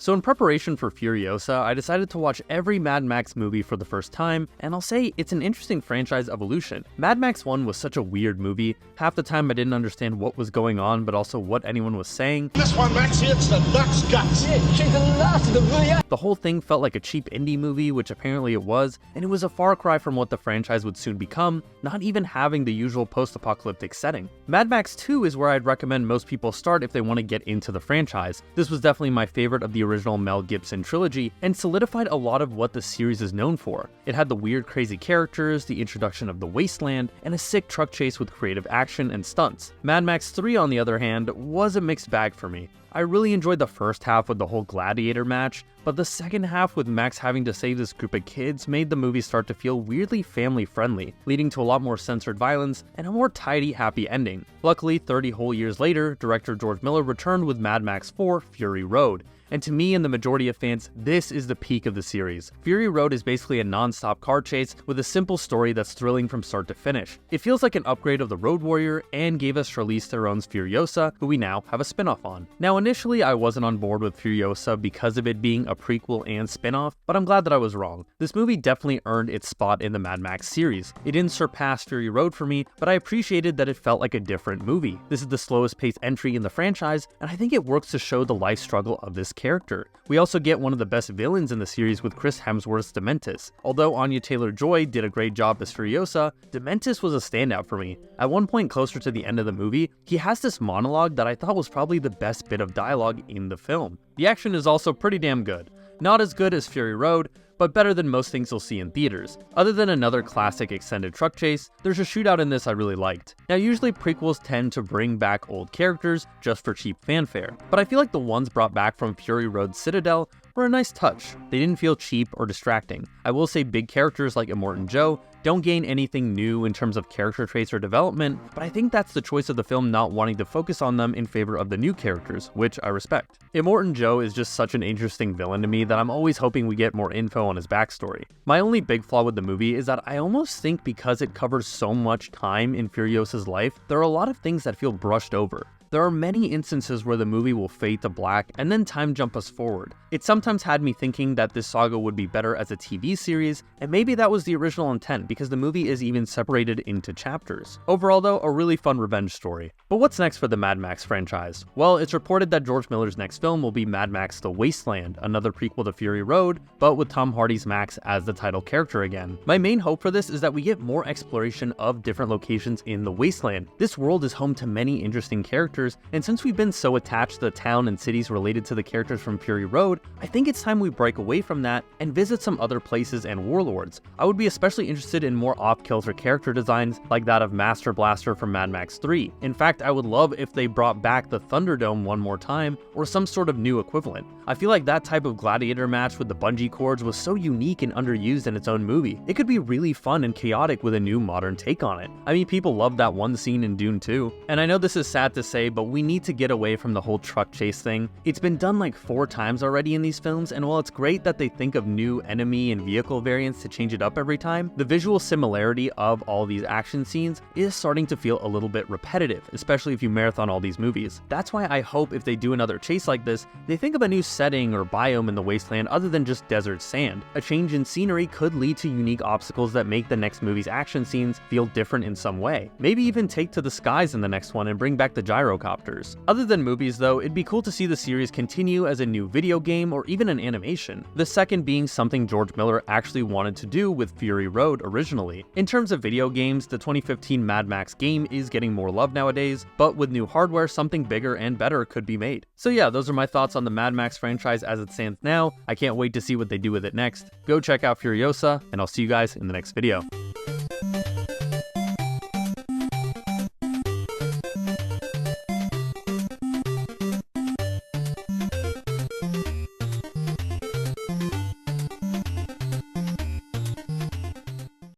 So in preparation for Furiosa, I decided to watch every Mad Max movie for the first time, and I'll say it's an interesting franchise evolution. Mad Max 1 was such a weird movie. Half the time I didn't understand what was going on, but also what anyone was saying. This one, Max, it's the duck's guts. The whole thing felt like a cheap indie movie, which apparently it was, and it was a far cry from what the franchise would soon become, not even having the usual post-apocalyptic setting. Mad Max 2 is where I'd recommend most people start if they want to get into the franchise. This was definitely my favorite of the original Mel Gibson trilogy, and solidified a lot of what the series is known for. It had the weird, crazy characters, the introduction of the wasteland, and a sick truck chase with creative action and stunts. Mad Max 3, on the other hand, was a mixed bag for me. I really enjoyed the first half with the whole gladiator match, but the second half with Max having to save this group of kids made the movie start to feel weirdly family-friendly, leading to a lot more censored violence and a more tidy, happy ending. Luckily, 30 whole years later, director George Miller returned with Mad Max 4: Fury Road. And to me and the majority of fans, this is the peak of the series. Fury Road is basically a non-stop car chase with a simple story that's thrilling from start to finish. It feels like an upgrade of the Road Warrior and gave us Charlize Theron's Furiosa, who we now have a spin-off on. Now initially I wasn't on board with Furiosa because of it being a prequel and spin-off, but I'm glad that I was wrong. This movie definitely earned its spot in the Mad Max series. It didn't surpass Fury Road for me, but I appreciated that it felt like a different movie. This is the slowest paced entry in the franchise, and I think it works to show the life struggle of this character. We also get one of the best villains in the series with Chris Hemsworth's Dementis. Although Anya Taylor-Joy did a great job as Furiosa, Dementis was a standout for me. At one point closer to the end of the movie, he has this monologue that I thought was probably the best bit of dialogue in the film. The action is also pretty damn good. Not as good as Fury Road, but better than most things you'll see in theaters. Other than another classic extended truck chase, there's a shootout in this I really liked. Now usually prequels tend to bring back old characters just for cheap fanfare, but I feel like the ones brought back from Fury Road Citadel were a nice touch. They didn't feel cheap or distracting. I will say big characters like Immortan Joe don't gain anything new in terms of character traits or development, but I think that's the choice of the film not wanting to focus on them in favor of the new characters, which I respect. Immortan Joe is just such an interesting villain to me that I'm always hoping we get more info on his backstory. My only big flaw with the movie is that I almost think because it covers so much time in Furiosa's life, there are a lot of things that feel brushed over. There are many instances where the movie will fade to black and then time jump us forward. It sometimes had me thinking that this saga would be better as a TV series, and maybe that was the original intent because the movie is even separated into chapters. Overall though, a really fun revenge story. But what's next for the Mad Max franchise? Well, it's reported that George Miller's next film will be Mad Max: The Wasteland, another prequel to Fury Road, but with Tom Hardy's Max as the title character again. My main hope for this is that we get more exploration of different locations in the Wasteland. This world is home to many interesting characters, and since we've been so attached to the town and cities related to the characters from Fury Road, I think it's time we break away from that and visit some other places and warlords. I would be especially interested in more off-kilter character designs like that of Master Blaster from Mad Max 3. In fact, I would love if they brought back the Thunderdome one more time or some sort of new equivalent. I feel like that type of gladiator match with the bungee cords was so unique and underused in its own movie. It could be really fun and chaotic with a new modern take on it. I mean, people loved that one scene in Dune 2. And I know this is sad to say, but we need to get away from the whole truck chase thing. It's been done like 4 times already in these films, and while it's great that they think of new enemy and vehicle variants to change it up every time, the visual similarity of all these action scenes is starting to feel a little bit repetitive, especially if you marathon all these movies. That's why I hope if they do another chase like this, they think of a new setting or biome in the wasteland other than just desert sand. A change in scenery could lead to unique obstacles that make the next movie's action scenes feel different in some way. Maybe even take to the skies in the next one and bring back the gyrocopters. Other than movies though, it'd be cool to see the series continue as a new video game or even an animation. The second being something George Miller actually wanted to do with Fury Road originally. In terms of video games, the 2015 Mad Max game is getting more love nowadays, but with new hardware, something bigger and better could be made. So yeah, those are my thoughts on the Mad Max franchise as it stands now. I can't wait to see what they do with it next. Go check out Furiosa, and I'll see you guys in the next video.